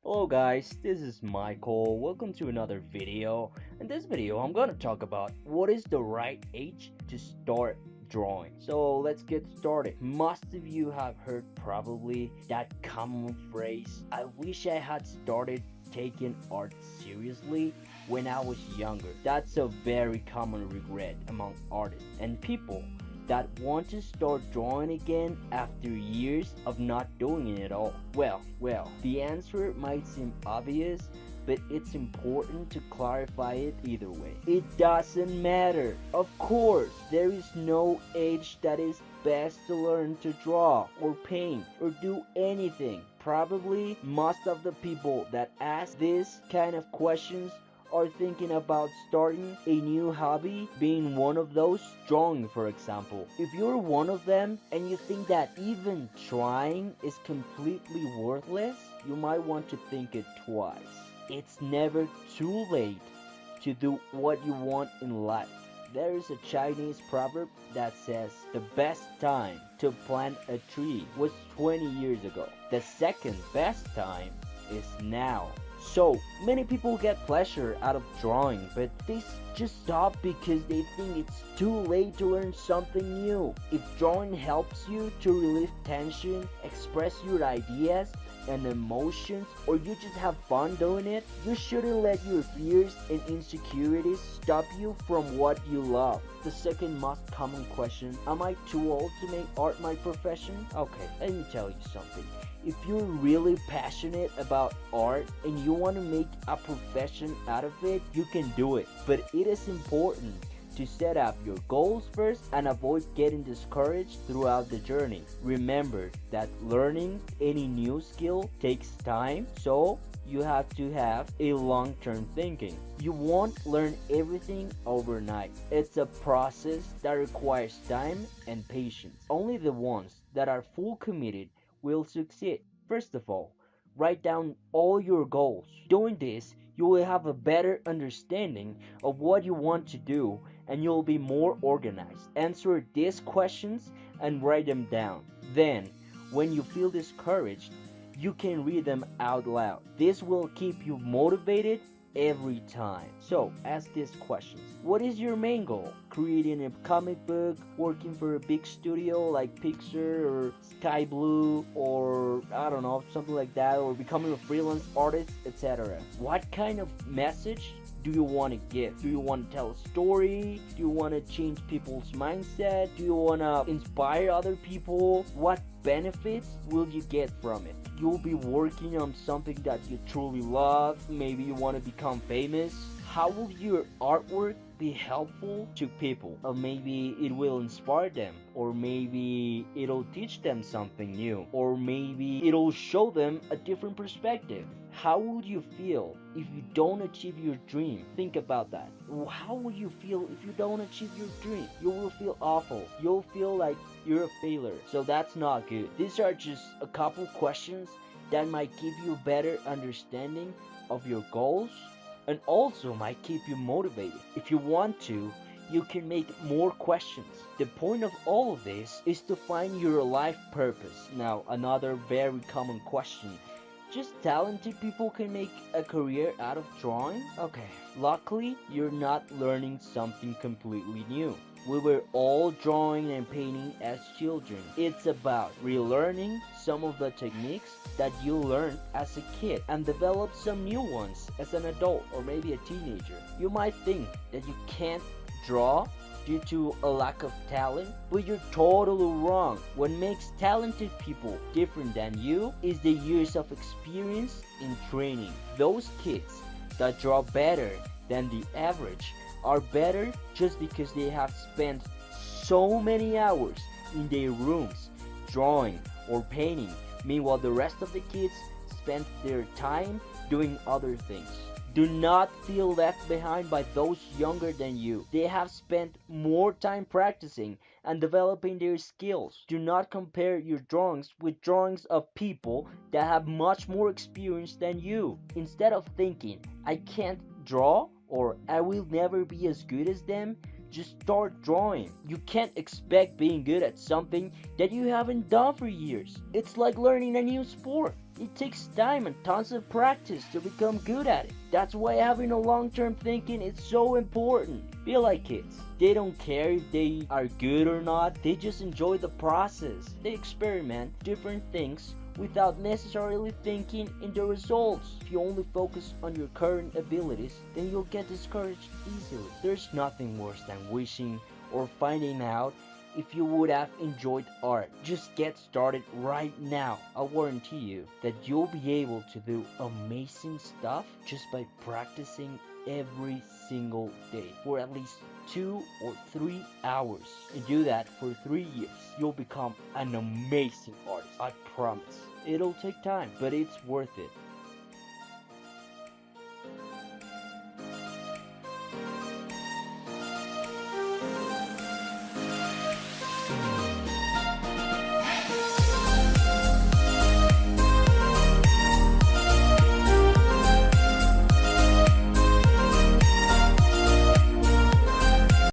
Hello guys, this is Michael. Welcome to another video. In this video, I'm gonna talk about what is the right age to start drawing. So let's get started. Most of you have heard probably that common phrase, I wish I had started taking art seriously when I was younger. That's a very common regret among artists and people that want to start drawing again after years of not doing it at all? Well, the answer might seem obvious, but it's important to clarify it either way. It doesn't matter. Of course, there is no age that is best to learn to draw or paint or do anything. Probably most of the people that ask this kind of questions are thinking about starting a new hobby, being one of those, drawing for example. If you're one of them and you think that even trying is completely worthless, you might want to think it twice. It's never too late to do what you want in life. There is a Chinese proverb that says the best time to plant a tree was 20 years ago. The second best time is now. So many people get pleasure out of drawing, but they just stop because they think it's too late to learn something new. If drawing helps you to relieve tension, express your ideas and emotions, or you just have fun doing it, you shouldn't let your fears and insecurities stop you from what you love. The second most common question, am I too old to make art my profession? Okay, let me tell you something. If you're really passionate about art and you want to make a profession out of it, you can do it. But it is important to set up your goals first and avoid getting discouraged throughout the journey. Remember that learning any new skill takes time, so you have to have a long-term thinking. You won't learn everything overnight. It's a process that requires time and patience. Only the ones that are full committed will succeed. First of all, write down all your goals. Doing this, you will have a better understanding of what you want to do and you'll be more organized. Answer these questions and write them down. Then, when you feel discouraged, you can read them out loud. This will keep you motivated every time. So ask these questions. What is your main goal? Creating a comic book, working for a big studio like Pixar or Sky Blue, or I don't know, something like that, or becoming a freelance artist, etc. What kind of message do you want to give? Do you want to tell a story? Do you want to change people's mindset? Do you want to inspire other people? What benefits will you get from it? You'll be working on something that you truly love. Maybe you want to become famous. How will your artwork be helpful to people? Or maybe it will inspire them, or maybe it'll teach them something new, or maybe it'll show them a different perspective. How would you feel if you don't achieve your dream? Think about that. How will you feel if you don't achieve your dream? You will feel awful. You'll feel like you're a failure. So that's not good. These are just a couple questions that might give you a better understanding of your goals and also might keep you motivated. If you want to, you can make more questions. The point of all of this is to find your life purpose. Now, another very common question. Just talented people can make a career out of drawing? Okay, luckily, you're not learning something completely new. We were all drawing and painting as children. It's about relearning some of the techniques that you learned as a kid and develop some new ones as an adult or maybe a teenager. You might think that you can't draw due to a lack of talent, but you're totally wrong. What makes talented people different than you is the years of experience in training. Those kids that draw better than the average are better just because they have spent so many hours in their rooms drawing or painting. Meanwhile, the rest of the kids spent their time doing other things. Do not feel left behind by those younger than you. They have spent more time practicing and developing their skills. Do not compare your drawings with drawings of people that have much more experience than you. Instead of thinking, I can't draw or I will never be as good as them, just start drawing. You can't expect being good at something that you haven't done for years. It's like learning a new sport. It takes time and tons of practice to become good at it. That's why having a long-term thinking is so important. Be like kids. They don't care if they are good or not, they just enjoy the process. They experiment different things without necessarily thinking in the results. If you only focus on your current abilities, then you'll get discouraged easily. There's nothing worse than wishing or finding out if you would have enjoyed art. Just get started right now. I'll guarantee you that you'll be able to do amazing stuff just by practicing every single day for at least 2 or 3 hours, and do that for 3 years. You'll become an amazing artist. I promise. It'll take time, but it's worth it.